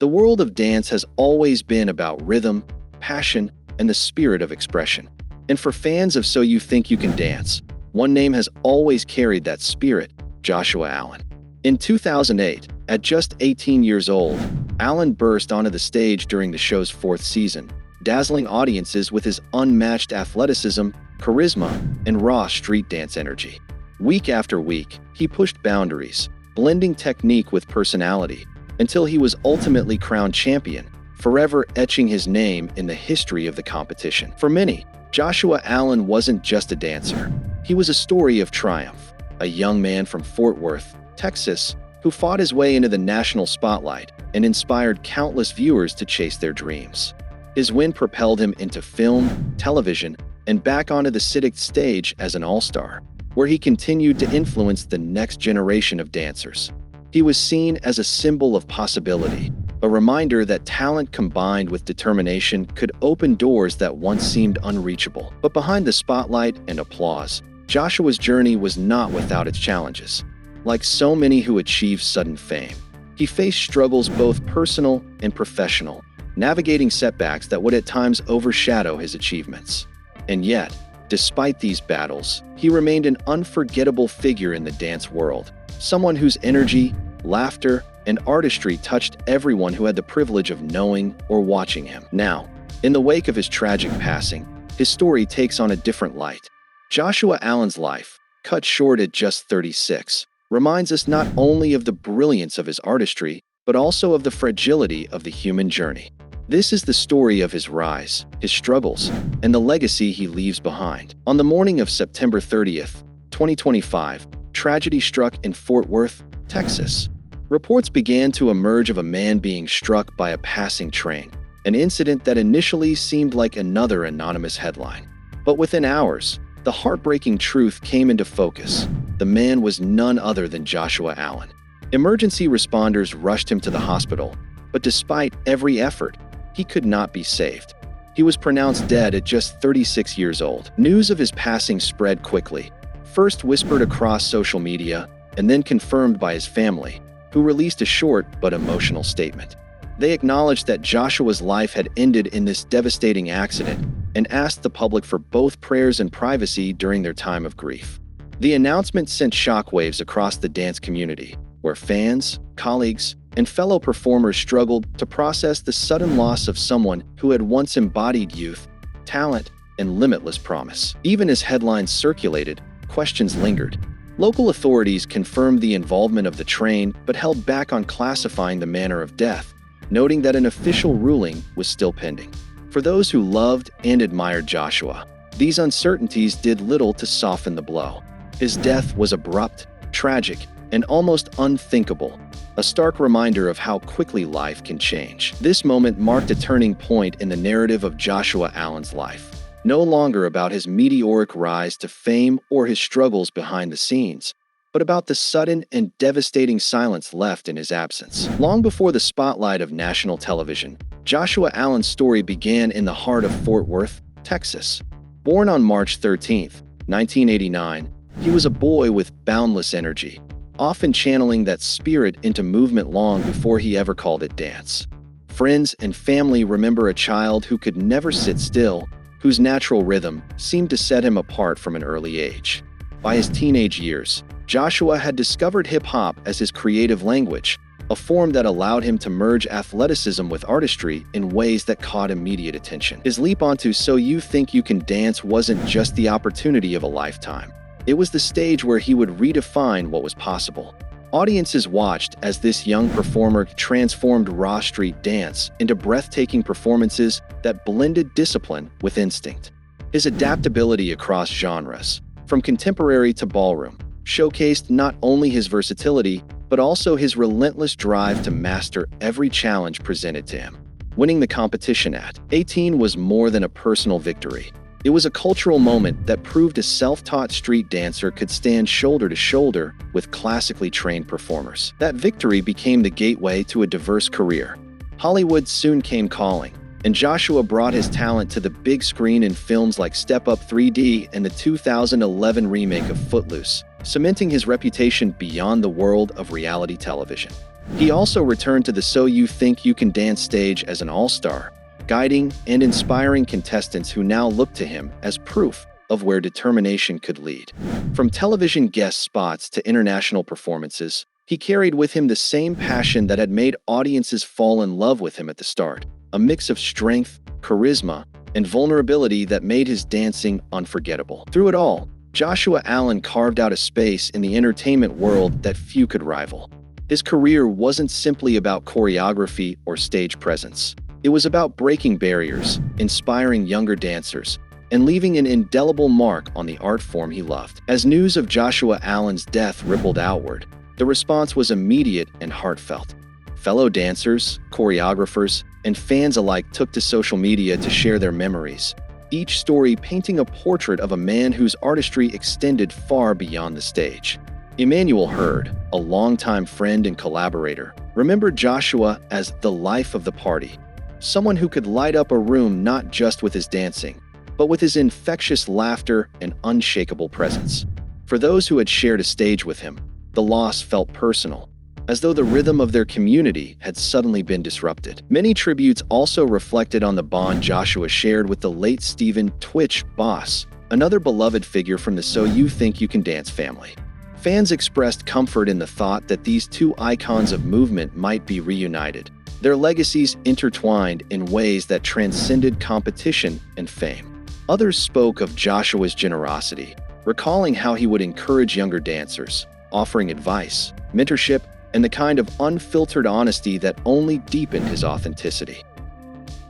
The world of dance has always been about rhythm, passion, and the spirit of expression. And for fans of So You Think You Can Dance, one name has always carried that spirit: Joshua Allen. In 2008, at just 18 years old, Allen burst onto the stage during the show's fourth season, dazzling audiences with his unmatched athleticism, charisma, and raw street dance energy. Week after week, he pushed boundaries, blending technique with personality, until he was ultimately crowned champion, forever etching his name in the history of the competition. For many, Joshua Allen wasn't just a dancer. He was a story of triumph, a young man from Fort Worth, Texas, who fought his way into the national spotlight and inspired countless viewers to chase their dreams. His win propelled him into film, television, and back onto the city stage as an all-star, where he continued to influence the next generation of dancers. He was seen as a symbol of possibility, a reminder that talent combined with determination could open doors that once seemed unreachable. But behind the spotlight and applause, Joshua's journey was not without its challenges. Like so many who achieve sudden fame, he faced struggles both personal and professional, navigating setbacks that would at times overshadow his achievements. And yet, despite these battles, he remained an unforgettable figure in the dance world, someone whose energy, laughter, and artistry touched everyone who had the privilege of knowing or watching him. Now, in the wake of his tragic passing, his story takes on a different light. Joshua Allen's life, cut short at just 36, reminds us not only of the brilliance of his artistry, but also of the fragility of the human journey. This is the story of his rise, his struggles, and the legacy he leaves behind. On the morning of September 30th, 2025, tragedy struck in Fort Worth, Texas. Reports began to emerge of a man being struck by a passing train, an incident that initially seemed like another anonymous headline. But within hours, the heartbreaking truth came into focus. The man was none other than Joshua Allen. Emergency responders rushed him to the hospital, but despite every effort, he could not be saved. He was pronounced dead at just 36 years old. News of his passing spread quickly, first whispered across social media, and then confirmed by his family, who released a short but emotional statement. They acknowledged that Joshua's life had ended in this devastating accident and asked the public for both prayers and privacy during their time of grief. The announcement sent shockwaves across the dance community, where fans, colleagues, and fellow performers struggled to process the sudden loss of someone who had once embodied youth, talent, and limitless promise. Even as headlines circulated, questions lingered. Local authorities confirmed the involvement of the train but held back on classifying the manner of death, noting that an official ruling was still pending. For those who loved and admired Joshua, these uncertainties did little to soften the blow. His death was abrupt, tragic, and almost unthinkable, a stark reminder of how quickly life can change. This moment marked a turning point in the narrative of Joshua Allen's life. No longer about his meteoric rise to fame or his struggles behind the scenes, but about the sudden and devastating silence left in his absence. Long before the spotlight of national television, Joshua Allen's story began in the heart of Fort Worth, Texas. Born on March 13, 1989, he was a boy with boundless energy, often channeling that spirit into movement long before he ever called it dance. Friends and family remember a child who could never sit still, whose natural rhythm seemed to set him apart from an early age. By his teenage years, Joshua had discovered hip-hop as his creative language, a form that allowed him to merge athleticism with artistry in ways that caught immediate attention. His leap onto So You Think You Can Dance wasn't just the opportunity of a lifetime. It was the stage where he would redefine what was possible. Audiences watched as this young performer transformed raw street dance into breathtaking performances that blended discipline with instinct. His adaptability across genres, from contemporary to ballroom, showcased not only his versatility, but also his relentless drive to master every challenge presented to him. Winning the competition at 18 was more than a personal victory. It was a cultural moment that proved a self-taught street dancer could stand shoulder to shoulder with classically trained performers. That victory became the gateway to a diverse career. Hollywood soon came calling, and Joshua brought his talent to the big screen in films like Step Up 3D and the 2011 remake of Footloose, cementing his reputation beyond the world of reality television. He also returned to the So You Think You Can Dance stage as an all-star, guiding and inspiring contestants who now looked to him as proof of where determination could lead. From television guest spots to international performances, he carried with him the same passion that had made audiences fall in love with him at the start, a mix of strength, charisma, and vulnerability that made his dancing unforgettable. Through it all, Joshua Allen carved out a space in the entertainment world that few could rival. His career wasn't simply about choreography or stage presence. It was about breaking barriers, inspiring younger dancers, and leaving an indelible mark on the art form he loved. As news of Joshua Allen's death rippled outward, the response was immediate and heartfelt. Fellow dancers, choreographers, and fans alike took to social media to share their memories, each story painting a portrait of a man whose artistry extended far beyond the stage. Emmanuel Hurd, a longtime friend and collaborator, remembered Joshua as the life of the party, someone who could light up a room not just with his dancing, but with his infectious laughter and unshakable presence. For those who had shared a stage with him, the loss felt personal, as though the rhythm of their community had suddenly been disrupted. Many tributes also reflected on the bond Joshua shared with the late Stephen "Twitch" Boss, another beloved figure from the So You Think You Can Dance family. Fans expressed comfort in the thought that these two icons of movement might be reunited, their legacies intertwined in ways that transcended competition and fame. Others spoke of Joshua's generosity, recalling how he would encourage younger dancers, offering advice, mentorship, and the kind of unfiltered honesty that only deepened his authenticity.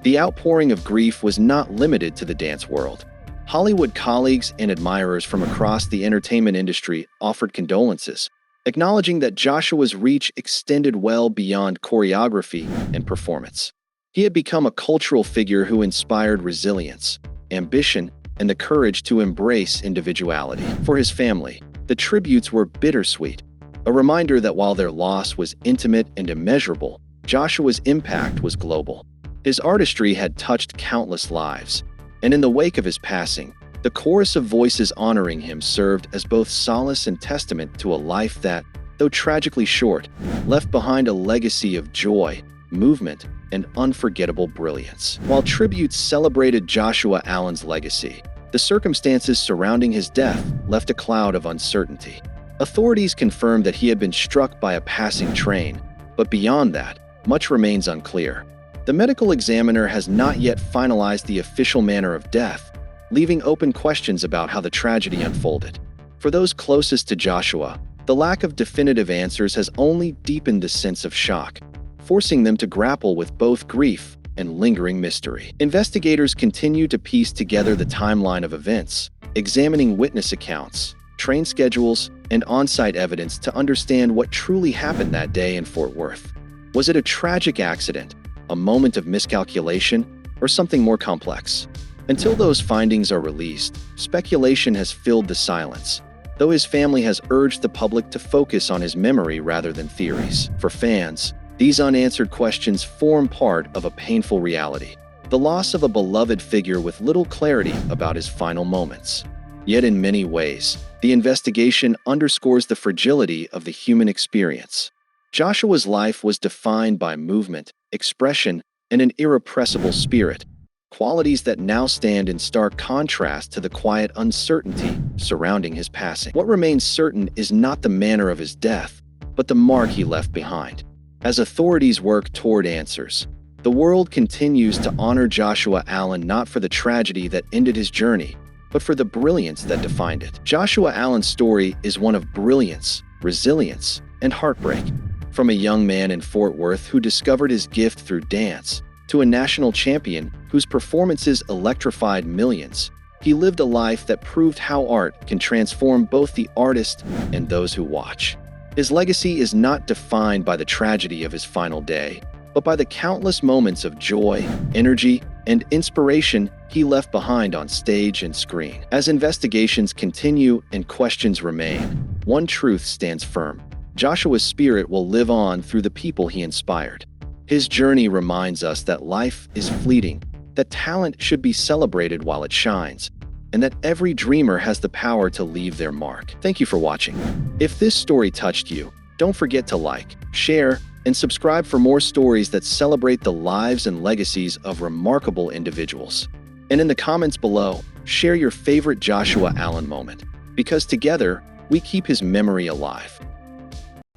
The outpouring of grief was not limited to the dance world. Hollywood colleagues and admirers from across the entertainment industry offered condolences, acknowledging that Joshua's reach extended well beyond choreography and performance. He had become a cultural figure who inspired resilience, ambition, and the courage to embrace individuality. For his family, the tributes were bittersweet, a reminder that while their loss was intimate and immeasurable, Joshua's impact was global. His artistry had touched countless lives, and in the wake of his passing, the chorus of voices honoring him served as both solace and testament to a life that, though tragically short, left behind a legacy of joy, movement, and unforgettable brilliance. While tributes celebrated Joshua Allen's legacy, the circumstances surrounding his death left a cloud of uncertainty. Authorities confirmed that he had been struck by a passing train, but beyond that, much remains unclear. The medical examiner has not yet finalized the official manner of death, leaving open questions about how the tragedy unfolded. For those closest to Joshua, the lack of definitive answers has only deepened the sense of shock, forcing them to grapple with both grief and lingering mystery. Investigators continue to piece together the timeline of events, examining witness accounts, train schedules, and on-site evidence to understand what truly happened that day in Fort Worth. Was it a tragic accident, a moment of miscalculation, or something more complex? Until those findings are released, speculation has filled the silence, though his family has urged the public to focus on his memory rather than theories. For fans, these unanswered questions form part of a painful reality, the loss of a beloved figure with little clarity about his final moments. Yet in many ways, the investigation underscores the fragility of the human experience. Joshua's life was defined by movement, expression, and an irrepressible spirit, qualities that now stand in stark contrast to the quiet uncertainty surrounding his passing. What remains certain is not the manner of his death, but the mark he left behind. As authorities work toward answers, the world continues to honor Joshua Allen not for the tragedy that ended his journey, but for the brilliance that defined it. Joshua Allen's story is one of brilliance, resilience, and heartbreak. From a young man in Fort Worth who discovered his gift through dance, to a national champion whose performances electrified millions, he lived a life that proved how art can transform both the artist and those who watch. His legacy is not defined by the tragedy of his final day, but by the countless moments of joy, energy, and inspiration he left behind on stage and screen. As investigations continue and questions remain, one truth stands firm: Joshua's spirit will live on through the people he inspired. His journey reminds us that life is fleeting, that talent should be celebrated while it shines, and that every dreamer has the power to leave their mark. Thank you for watching. If this story touched you, don't forget to like, share, and subscribe for more stories that celebrate the lives and legacies of remarkable individuals. And in the comments below, share your favorite Joshua Allen moment, because together, we keep his memory alive.